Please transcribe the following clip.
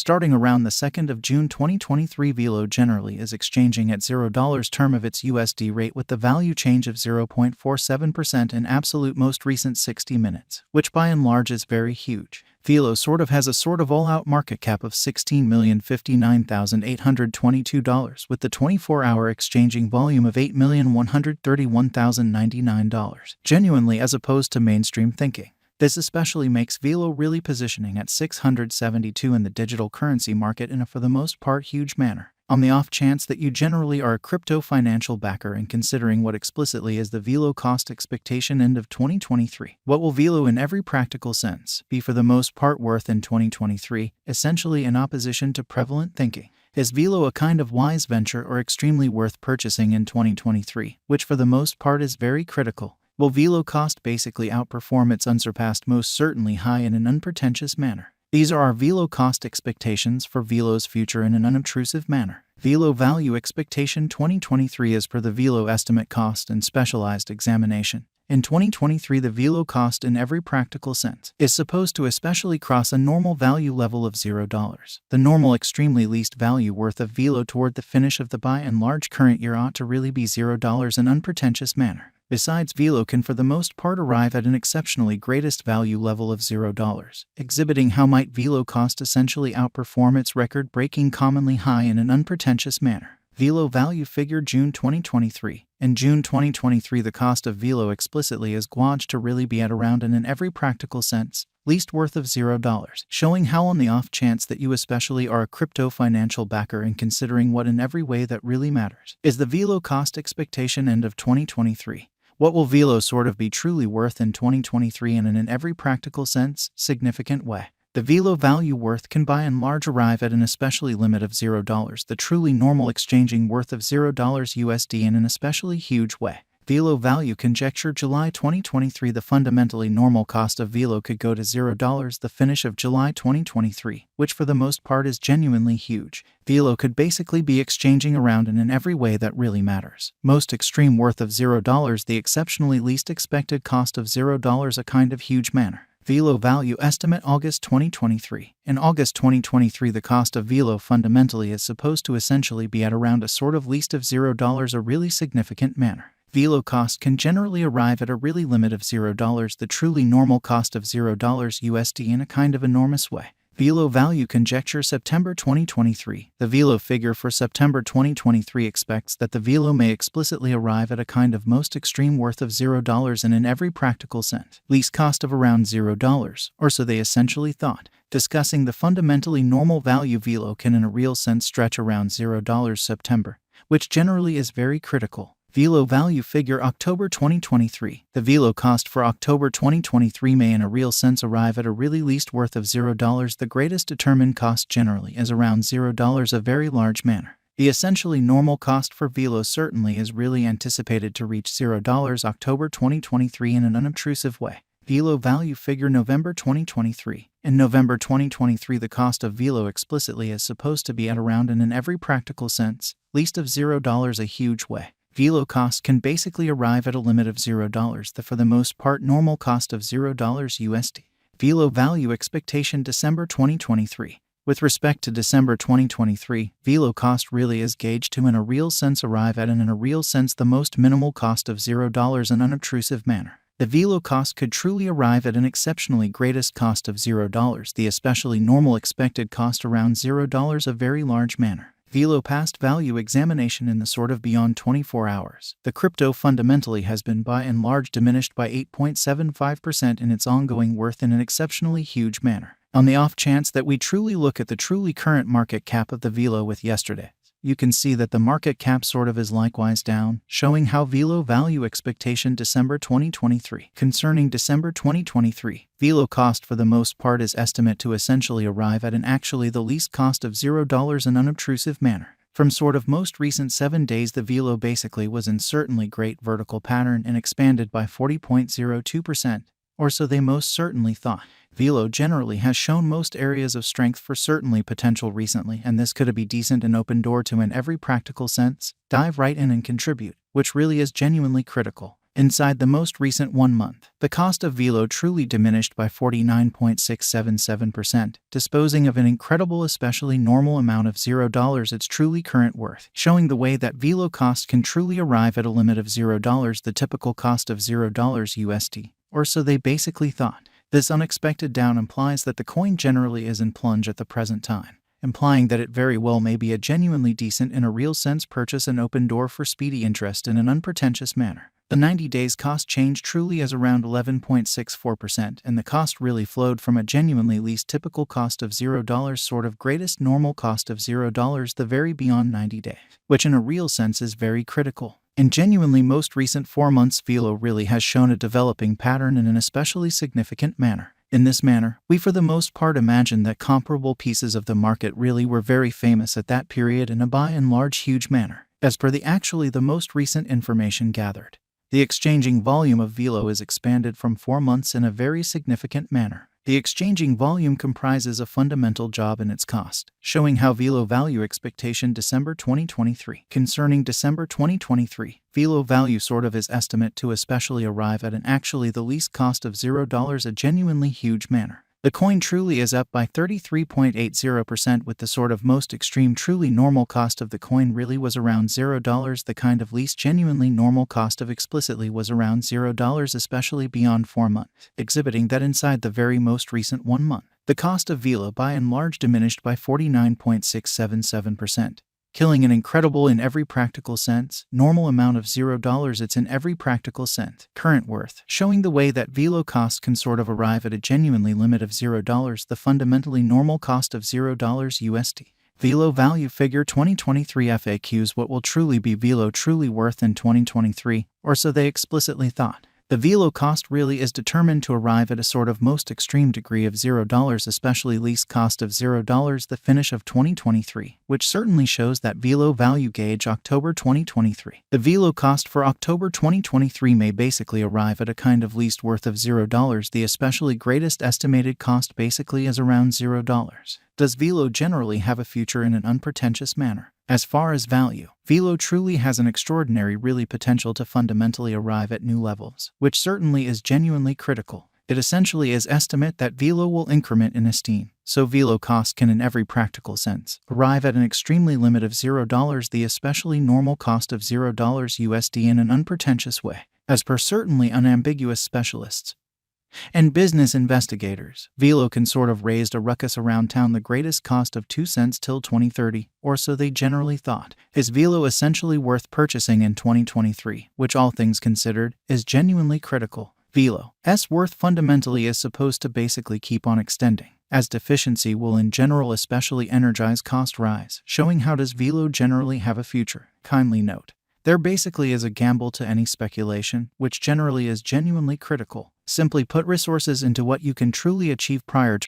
Starting around the 2nd of June 2023, Velo generally is exchanging at $0 term of its USD rate with the value change of 0.47% in absolute most recent 60 minutes, which by and large is very huge. Velo has a all-out market cap of $16,059,822 with the 24-hour exchanging volume of $8,131,099, genuinely as opposed to mainstream thinking. This especially makes Velo really positioning at 672 in the digital currency market in a for the most part huge manner. On the off chance that you generally are a crypto financial backer and considering what explicitly is the Velo cost expectation end of 2023, what will Velo in every practical sense be for the most part worth in 2023, essentially in opposition to prevalent thinking? Is Velo a kind of wise venture or extremely worth purchasing in 2023, which for the most part is very critical? Will Velo cost basically outperform its unsurpassed most certainly high in an unpretentious manner? These are our Velo cost expectations for Velo's future in an unobtrusive manner. Velo value expectation 2023 as per the Velo estimate cost and specialized examination. In 2023, the Velo cost in every practical sense is supposed to especially cross a normal value level of $0. The normal extremely least value worth of Velo toward the finish of the by and large current year ought to really be $0 in unpretentious manner. Besides, Velo can for the most part arrive at an exceptionally greatest value level of $0, exhibiting how might Velo cost essentially outperform its record-breaking commonly high in an unpretentious manner. Velo value figure June 2023. In June 2023, the cost of Velo explicitly is gauged to really be at around and in every practical sense, least worth of $0, showing how on the off chance that you especially are a crypto financial backer and considering what in every way that really matters is the Velo cost expectation end of 2023. What will Velo be truly worth in 2023 and in every practical sense, significant way? The Velo value worth can by and large arrive at an especially limit of $0, the truly normal exchanging worth of $0 USD in an especially huge way. Velo value conjecture July 2023. The fundamentally normal cost of Velo could go to $0 the finish of July 2023, which for the most part is genuinely huge. Velo could basically be exchanging around and in every way that really matters. Most extreme worth of $0, the exceptionally least expected cost of $0 a kind of huge manner. Velo value estimate August 2023. In August 2023, the cost of Velo fundamentally is supposed to essentially be at around a least of $0 a really significant manner. Velo cost can generally arrive at a really limit of $0, the truly normal cost of $0 USD in a kind of enormous way. Velo value conjecture September 2023. The Velo figure for September 2023 expects that the Velo may explicitly arrive at a kind of most extreme worth of $0 and in every practical sense, least cost of around $0, or so they essentially thought. Discussing the fundamentally normal value, Velo can in a real sense stretch around $0 September, which generally is very critical. Velo value figure October 2023. The Velo cost for October 2023 may in a real sense arrive at a really least worth of $0. The greatest determined cost generally is around $0 a very large manner. The essentially normal cost for Velo certainly is really anticipated to reach $0 October 2023 in an unobtrusive way. Velo value figure November 2023. In November 2023, the cost of Velo explicitly is supposed to be at around and in every practical sense, least of $0 a huge way. Velo cost can basically arrive at a limit of $0, the for the most part normal cost of $0 USD. Velo value expectation December 2023. With respect to December 2023, Velo cost really is gauged to in a real sense arrive at and in a real sense the most minimal cost of $0 in unobtrusive manner. The Velo cost could truly arrive at an exceptionally greatest cost of $0, the especially normal expected cost around $0 a very large manner. Velo past value examination in the beyond 24 hours. The crypto fundamentally has been by and large diminished by 8.75% in its ongoing worth in an exceptionally huge manner. On the off chance that we truly look at the truly current market cap of the Velo with yesterday, you can see that the market cap is likewise down, showing how Velo value expectation December 2023. Concerning December 2023, Velo cost for the most part is estimate to essentially arrive at an actually the least cost of $0 in unobtrusive manner. From most recent 7 days, the Velo basically was in certainly great vertical pattern and expanded by 40.02%, or so they most certainly thought. Velo generally has shown most areas of strength for certainly potential recently, and this could be decent and open door to in every practical sense, dive right in and contribute, which really is genuinely critical. Inside the most recent 1 month, the cost of Velo truly diminished by 49.677%, disposing of an incredible, especially normal amount of $0 its truly current worth, showing the way that Velo cost can truly arrive at a limit of $0, the typical cost of $0 USD, or so they basically thought. This unexpected down implies that the coin generally is in plunge at the present time, implying that it very well may be a genuinely decent in a real sense purchase and open door for speedy interest in an unpretentious manner. The 90 days cost change truly is around 11.64%, and the cost really flowed from a genuinely least typical cost of $0 sort of greatest normal cost of $0 the very beyond 90 days, which in a real sense is very critical. In genuinely most recent 4 months, Velo really has shown a developing pattern in an especially significant manner. In this manner, we for the most part imagine that comparable pieces of the market really were very famous at that period in a by and large huge manner, as per the most recent information gathered. The exchanging volume of Velo is expanded from 4 months in a very significant manner. The exchanging volume comprises a fundamental job in its cost, showing how Velo value expectation December 2023. Concerning December 2023, Velo value sort of is estimate to especially arrive at an actually the least cost of $0 a genuinely huge manner. The coin truly is up by 33.80%, with the sort of most extreme truly normal cost of the coin really was around $0. The kind of least genuinely normal cost of explicitly was around $0, especially beyond 4 months, exhibiting that inside the very most recent 1 month, the cost of Velo by and large diminished by 49.677%. Killing an incredible in every practical sense, normal amount of $0 it's in every practical sense, current worth, showing the way that Velo cost can sort of arrive at a genuinely limit of $0, the fundamentally normal cost of $0 USD. Velo value figure 2023 FAQs. What will truly be Velo truly worth in 2023, or so they explicitly thought. The Velo cost really is determined to arrive at a sort of most extreme degree of $0, especially least cost of $0 the finish of 2023, which certainly shows that Velo value gauge October 2023. The Velo cost for October 2023 may basically arrive at a kind of least worth of $0. The especially greatest estimated cost basically is around $0. Does Velo generally have a future in an unpretentious manner? As far as value, Velo truly has an extraordinary really potential to fundamentally arrive at new levels, which certainly is genuinely critical. It essentially is estimate that Velo will increment in esteem, so Velo cost can in every practical sense arrive at an extremely limit of $0, the especially normal cost of $0 USD in an unpretentious way, as per certainly unambiguous specialists and business investigators. Velo can sort of raised a ruckus around town. The greatest cost of 2 cents till 2030, or so they generally thought. Is Velo essentially worth purchasing in 2023, which all things considered, is genuinely critical. Velo's worth fundamentally is supposed to basically keep on extending, as deficiency will in general especially energize cost rise, showing how does Velo generally have a future. Kindly note, there basically is a gamble to any speculation, which generally is genuinely critical. Simply put resources into what you can truly achieve prior to